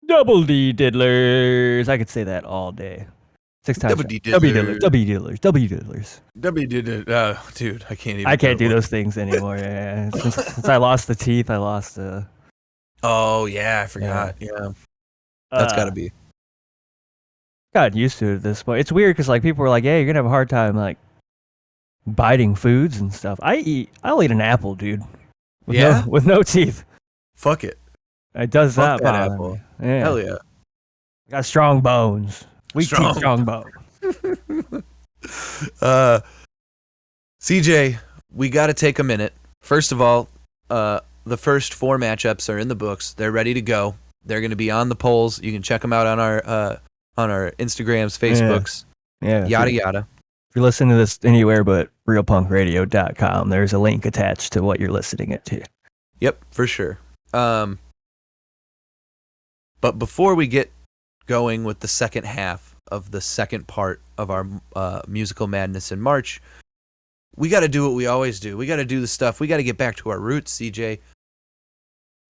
Double D diddlers. I could say that all day. 6 times. Double D W diddlers. diddlers. W diddlers. W diddlers. Dude, I can't even. I can't do those things anymore. Yeah. Since I lost the teeth, I lost Oh yeah, I forgot. Yeah, that's got to be. Got used to it at this point. It's weird because like people were like, "Hey, you're gonna have a hard time like biting foods and stuff." I'll eat an apple, dude. With no teeth. Fuck it. It does Fuck not that bother apple. me. Yeah. Hell yeah. I got strong bones. Weak teeth, strong bones. CJ, we got to take a minute. First of all, the first 4 matchups are in the books. They're ready to go. They're going to be on the polls. You can check them out on our Instagrams, Facebooks, yada yada. If you're listening to this anywhere but realpunkradio.com, there's a link attached to what you're listening it to. Yep, for sure. But before we get going with the second half of the second part of our musical madness in March, we got to do what we always do. We got to do the stuff. We got to get back to our roots, CJ.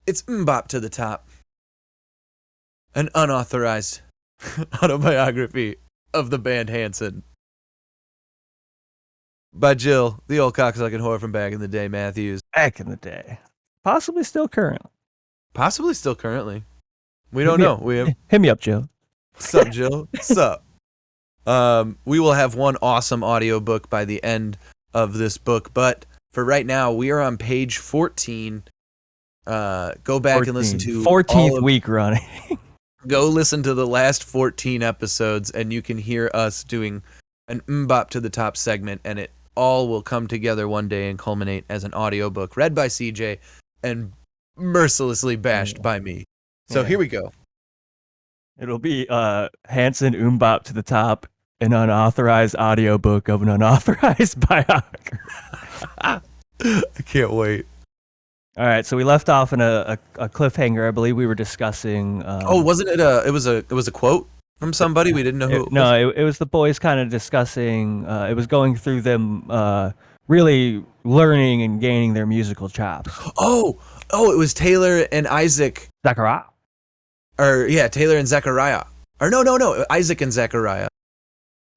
It's Mbop to the Top, an unauthorized autobiography of the band Hanson by Jill, the old cocksucking whore from back in the day, Matthews. Back in the day. Possibly still current. Possibly still currently. We don't know. Hit me up, Jill. What's up, Jill? What's up? We will have one awesome audiobook by the end of this book, but for right now, we are on page 14. Go back and listen to 14th week running. Go listen to the last 14 episodes, and you can hear us doing an Mbop to the Top segment, and it all will come together one day and culminate as an audiobook read by CJ and mercilessly bashed by me. So here we go. It'll be Hanson Mbop to the Top, an unauthorized audiobook of an unauthorized biography. I can't wait. All right, so we left off in a cliffhanger. I believe we were discussing. Wasn't it it was a quote from somebody? We didn't know who. It was the boys kind of discussing. It was going through them really learning and gaining their musical chops. Oh, it was Taylor and Isaac. Zachariah. Taylor and Zachariah. Or no, Isaac and Zachariah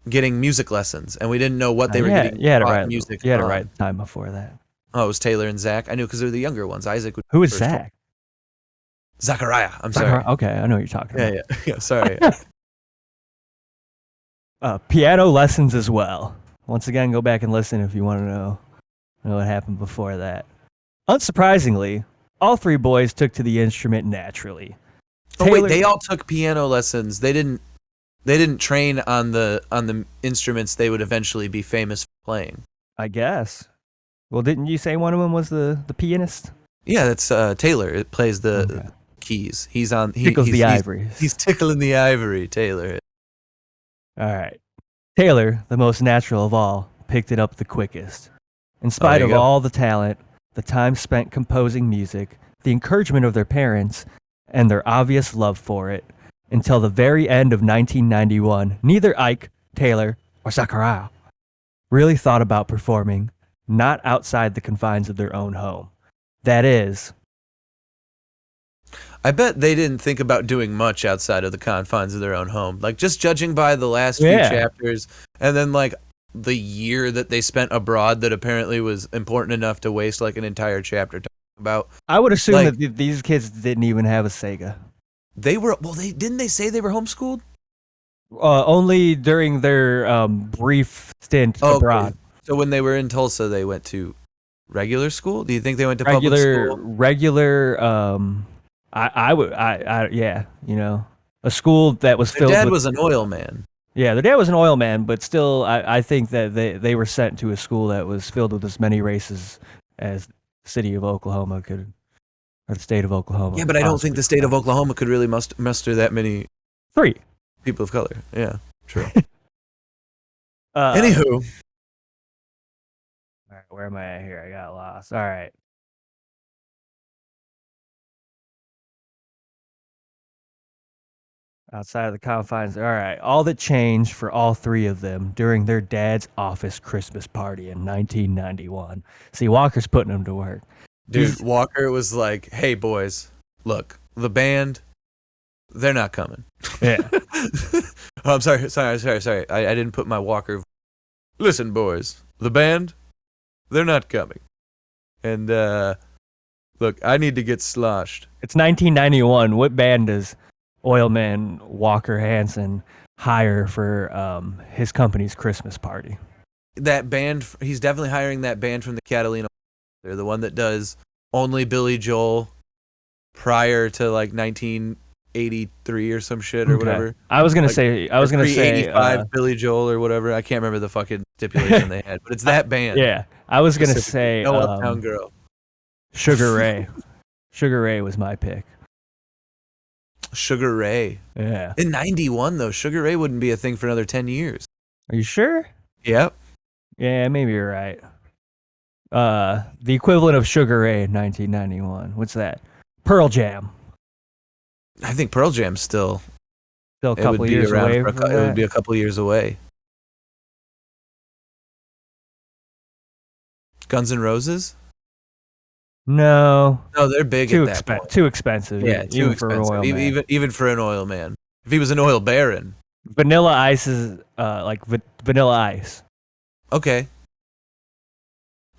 getting music lessons, and we didn't know what they were getting. You had to write time before that. Oh, it was Taylor and Zach. I knew because they're the younger ones. Isaac. Who is Zach? Zachariah. I'm sorry. Okay, I know what you're talking about. Yeah. Sorry. Piano lessons as well. Once again, go back and listen if you want to know what happened before that. Unsurprisingly, all 3 boys took to the instrument naturally. Wait, they all took piano lessons. They didn't train on the instruments they would eventually be famous for playing. I guess. Well, didn't you say one of them was the pianist? Yeah, that's Taylor. It plays the keys. He's the ivory. He's tickling the ivory, Taylor. All right. Taylor, the most natural of all, picked it up the quickest. In spite of all the talent, the time spent composing music, the encouragement of their parents, and their obvious love for it, until the very end of 1991, neither Ike, Taylor, or Zachariah really thought about performing, not outside the confines of their own home. That is, I bet they didn't think about doing much outside of the confines of their own home. Like, just judging by the last few chapters, and then, like, the year that they spent abroad that apparently was important enough to waste, like, an entire chapter talking about. I would assume that these kids didn't even have a Sega. They were, didn't they say they were homeschooled? Only during their brief stint abroad. Okay. So when they were in Tulsa, they went to regular school? Do you think they went to public school? Regular, a school that was filled with... Their dad was an oil man. Yeah, their dad was an oil man, but still, I think that they were sent to a school that was filled with as many races as the city of Oklahoma could, or the state of Oklahoma. Yeah, but I don't think the state of Oklahoma could really muster that many 3 people of color. Yeah, true. Anywho. All right, where am I at here? I got lost. All right. Outside of the confines. All right. All that changed for all 3 of them during their dad's office Christmas party in 1991. See, Walker's putting them to work. Dude, Walker was like, hey, boys, look, the band, They're not coming. Yeah. Oh, I'm sorry. I didn't put my Walker. Listen, boys, the band, they're not coming. And look, I need to get sloshed. It's 1991. What band does Oilman Walker Hansen hire for his company's Christmas party? That band, he's definitely hiring that band from the Catalina. They're the one that does only Billy Joel prior to like 1983 or some shit or whatever. I was gonna say 85 Billy Joel or whatever. I can't remember the fucking stipulation they had, but it's that band. Yeah, I was gonna say No Uptown Girl. Sugar Ray. Sugar Ray was my pick. Sugar Ray. Yeah. In 91 though, Sugar Ray wouldn't be a thing for another 10 years. Are you sure? Yep. Yeah, maybe you're right. The equivalent of Sugar Ray in 1991. What's that? Pearl Jam. I think Pearl Jam's still a couple years away. It would be a couple years away. Guns N' Roses? No, they're big at that point. Too expensive. Yeah, too expensive. For an oil man. Even for an oil man. If he was an oil baron. Vanilla Ice is like Vanilla Ice. Okay.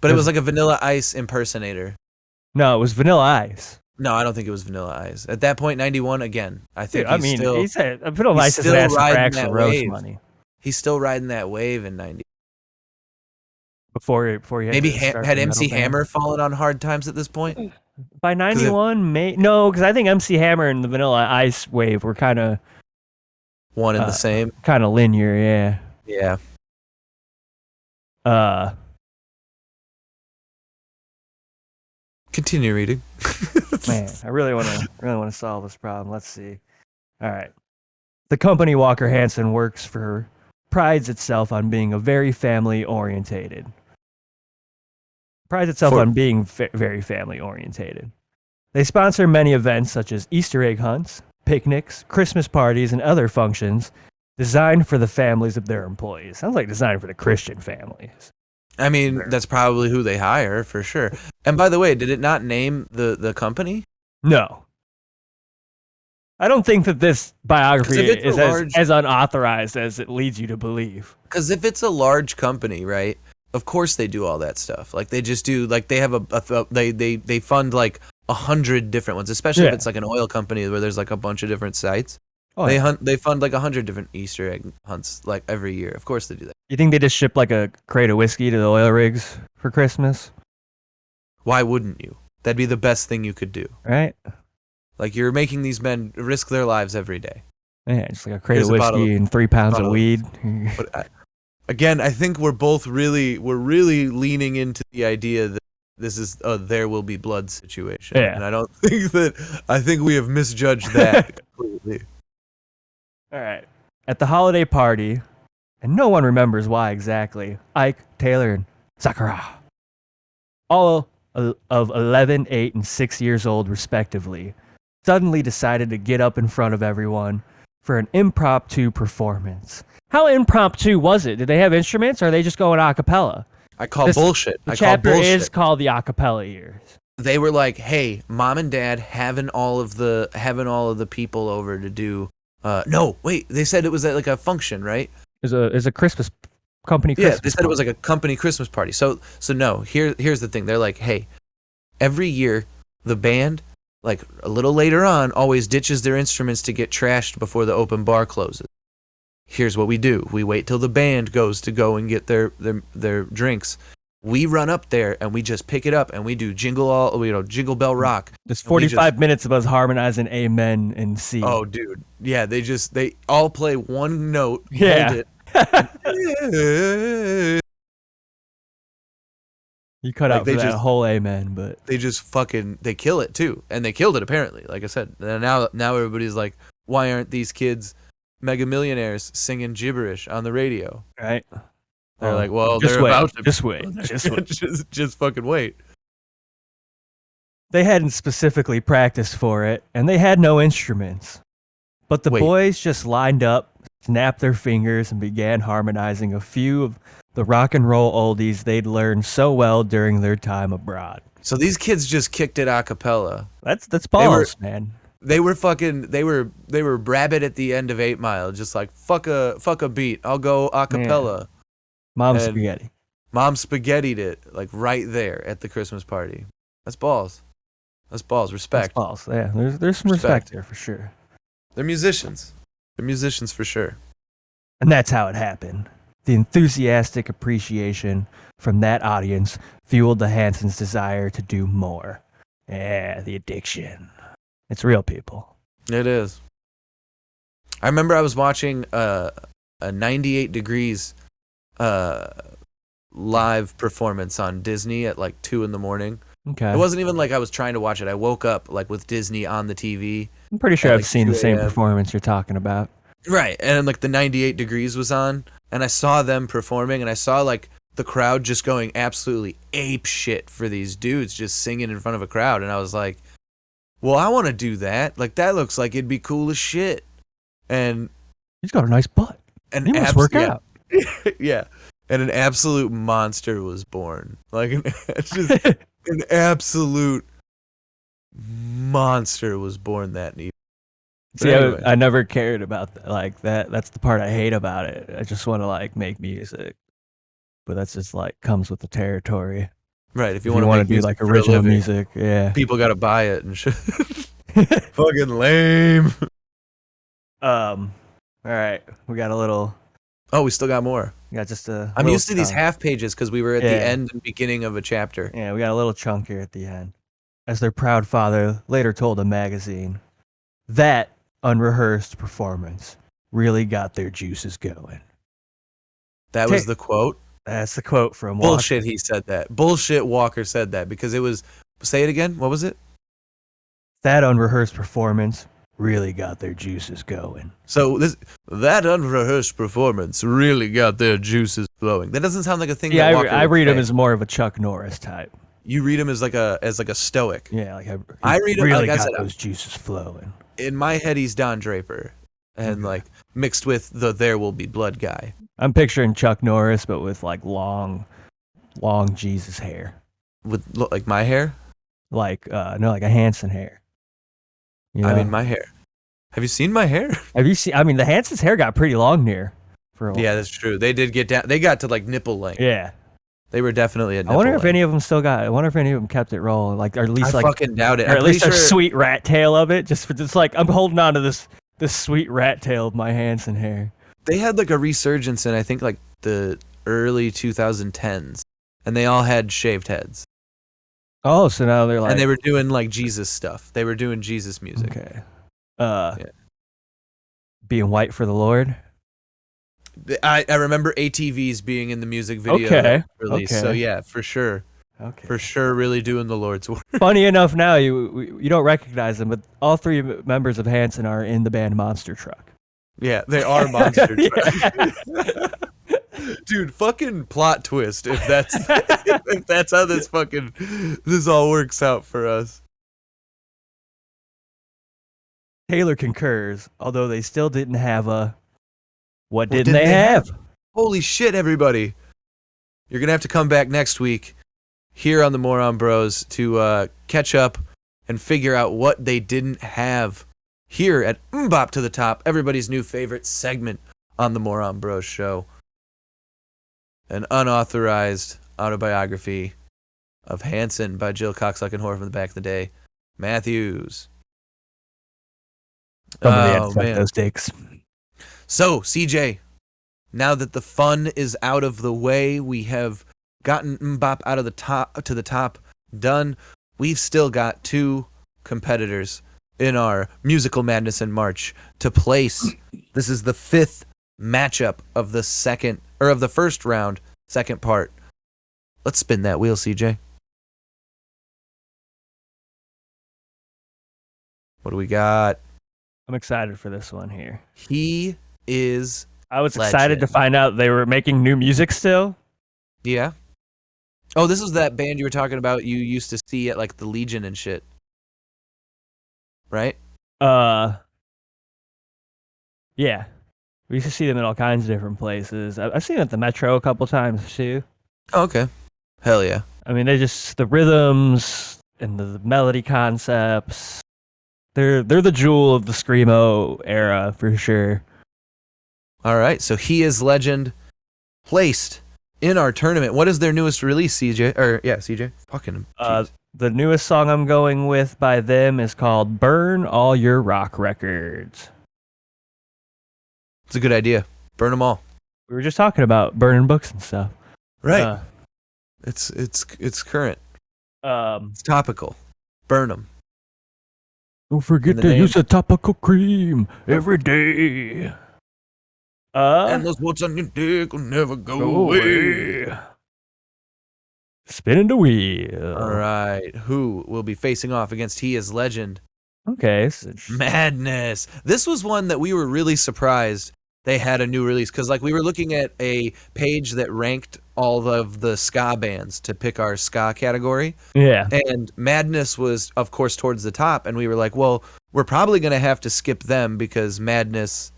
But it was like a Vanilla Ice impersonator. No, it was Vanilla Ice. No, I don't think it was Vanilla Ice. At that point, 91, again, I think he said Vanilla Ice is asked for extra roast money. He's still riding that wave in 90. Before he had maybe had MC Hammer fallen on hard times at this point? By 91, no, because I think MC Hammer and the Vanilla Ice wave were kind of one and the same. Kind of linear, yeah. Yeah. Continue reading. Man, I really want to solve this problem. Let's see. All right. The company Walker Hansen works for prides itself on being very family orientated. Very family orientated. They sponsor many events such as Easter egg hunts, picnics, Christmas parties, and other functions designed for the families of their employees. Sounds like designed for the Christian families. I mean, that's probably who they hire for sure. And by the way, did it not name the company? No. I don't think that this biography is as unauthorized as it leads you to believe. Because if it's a large company, right? Of course they do all that stuff. Like they just do. Like they have they fund like 100 different ones. Especially if it's like an oil company where there's like a bunch of different sites. Oh, they fund like 100 different Easter egg hunts like every year. Of course they do that. You think they just ship like a crate of whiskey to the oil rigs for Christmas? Why wouldn't you? That'd be the best thing you could do. Right? Like you're making these men risk their lives every day. Yeah, just like a crate of whiskey and 3 pounds of weed. But again, I think we're really leaning into the idea that this is a there will be blood situation. Yeah. And I think we have misjudged that completely. All right. At the holiday party, and no one remembers why exactly, Ike, Taylor, and Sakura, all of 11, 8, and 6 years old respectively, suddenly decided to get up in front of everyone for an impromptu performance. How impromptu was it? Did they have instruments, or are they just going a cappella? I call bullshit. The chapter is called the a cappella years. They were like, "Hey, mom and dad having all of the people over to do." No, wait. They said it was like a function, right? It's a Christmas company. Christmas they said it was like a company Christmas party. So no. Here's the thing. They're like, "Hey, every year the band, like a little later on, always ditches their instruments to get trashed before the open bar closes. Here's what we do. We wait till the band goes to go and get their drinks. We run up there and we just pick it up and we do Jingle Bell Rock. There's 45 minutes of us harmonizing Amen and C. Oh, dude. Yeah, they all play one note. Yeah. Hold it. You cut out for that whole Amen, but they just they kill it too. And they killed it apparently, like I said. And now everybody's like, why aren't these kids mega millionaires singing gibberish on the radio? Right. They're like, well, they're about to. Just wait. Just fucking wait. They hadn't specifically practiced for it, and they had no instruments. But the boys just lined up, snapped their fingers, and began harmonizing a few of the rock and roll oldies they'd learned so well during their time abroad. So these kids just kicked it a cappella. That's balls, man. They were rabbit at the end of 8 Mile, just like fuck a beat. I'll go a cappella. Mom And spaghetti. Mom spaghettied it like right there at the Christmas party. That's balls. That's balls. Respect. That's false. Yeah, there's some respect there for sure. They're musicians. They're musicians for sure. And that's how it happened. The enthusiastic appreciation from that audience fueled the Hansons' desire to do more. Yeah, the addiction. It's real, people. It is. I remember I was watching a 98 Degrees live performance on Disney at like 2 a.m. Okay. It wasn't even like I was trying to watch it. I woke up like with Disney on the TV. I'm pretty sure at, I've like, seen the 2 same a.m. performance you're talking about. Right. And like the 98 Degrees was on, and I saw them performing, and I saw like the crowd just going absolutely ape shit for these dudes just singing in front of a crowd. And I was like, well, I want to do that. Like, that looks like it'd be cool as shit. And He's got a nice butt. He must work out. Yeah. And an absolute monster was born. Like, just an absolute monster was born that evening. See, anyway. I never cared about like that. That's the part I hate about it. I just want to like make music, but that's just like comes with the territory. Right. If you want to do like original music, yeah, people got to buy it and shit. Fucking lame. All right, we got a little. Oh, we still got more. We got just a. I'm used to these half pages because we were at the end and beginning of a chapter. Yeah, we got a little chunk here at the end. As their proud father later told a magazine, that unrehearsed performance really got their juices going. That was the quote? That's the quote from Walker. Bullshit, he said that. Bullshit, Walker said that because it was. Say it again. What was it? That unrehearsed performance really got their juices going. So that unrehearsed performance really got their juices flowing. That doesn't sound like a thing. Yeah, that Walker I read say. him as more of a Chuck Norris type. You read him as like a stoic. Yeah, like I read him really like got I said, those juices flowing. In my head, he's Don Draper, and like mixed with the "There Will Be Blood" guy. I'm picturing Chuck Norris, but with like long Jesus hair. With like my hair? Like like a Hanson hair. You know? I mean, my hair. Have you seen my hair? Have you seen? I mean, the Hanson's hair got pretty long here. For a while. Yeah, that's true. They did get down. They got to like nipple length. Yeah. They were definitely at nipple I wonder length. if any of them still got. I wonder if any of them kept it rolling, like or at least I like. fucking doubt it. Or at least a sweet rat tail of it. Just like I'm holding on to this sweet rat tail of my Hanson hair. They had like a resurgence in I think like the early 2010s, and they all had shaved heads. Oh, so now they're like. And they were doing like Jesus stuff. They were doing Jesus music. Okay. Yeah. Being white for the Lord. I remember ATVs being in the music video release. Okay. So yeah, for sure. Okay. For sure, really doing the Lord's work. Funny enough, now you don't recognize them, but all three members of Hanson are in the band Monster Truck. Yeah, they are Monster Truck. Dude, fucking plot twist if that's if that's how this all works out for us. Taylor concurs, although they still didn't have a. What didn't they have? Holy shit, everybody! You're gonna have to come back next week here on the Moron Bros to catch up and figure out what they didn't have here at Mbop to the Top, everybody's new favorite segment on the Moron Bros show. An unauthorized autobiography of Hanson by Jill Cocksuckenhorn from the back of the day. Matthews. Somebody had to suck those dicks. So, CJ, now that the fun is out of the way, we have gotten Mbop out of the top to the top done. We've still got two competitors in our musical madness in March to place. This is the fifth matchup of the first round, second part. Let's spin that wheel, CJ. What do we got? I'm excited for this one here. He is I was excited to find out they were making new music still. Yeah. Oh, this is that band you were talking about you used to see at like the Legion and shit. Right? Yeah. We used to see them in all kinds of different places. I've seen them at the Metro a couple times too. Oh, okay. Hell yeah. I mean, they just the rhythms and the melody concepts. They're the jewel of the screamo era for sure. All right, so He Is Legend placed in our tournament. What is their newest release, CJ? CJ. Fucking. The newest song I'm going with by them is called "Burn All Your Rock Records." It's a good idea. Burn them all. We were just talking about burning books and stuff. Right. It's current. It's topical. Burn them. Don't forget to use a topical cream every day. And those what's on your dick will never go away. Spinning the wheel. All right. Who will be facing off against He Is Legend? Okay. Madness. This was one that we were really surprised they had a new release, because like we were looking at a page that ranked all of the ska bands to pick our ska category. Yeah. And Madness was, of course, towards the top, and we were like, well, we're probably going to have to skip them because Madness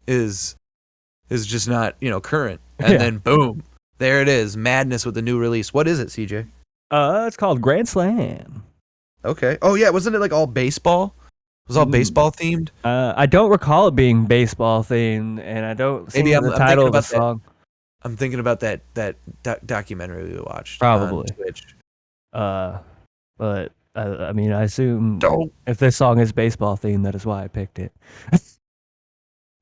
is just not, current. And then boom, there it is, Madness with the new release. What is it, CJ? It's called Grand Slam. Okay. Oh yeah, wasn't it like all baseball? It was all baseball themed. I don't recall it being baseball themed, and I don't see the title of the song. I'm thinking about that documentary we watched. Probably. On Twitch. But I mean, I assume if this song is baseball themed, that is why I picked it.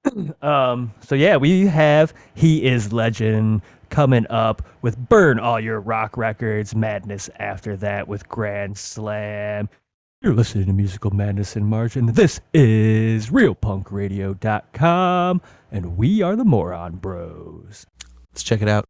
So yeah, we have He Is Legend coming up with Burn All Your Rock Records, Madness after that with Grand Slam. You're listening to Musical Madness in March, and this is RealPunkRadio.com, and we are the Moron Bros. Let's check it out.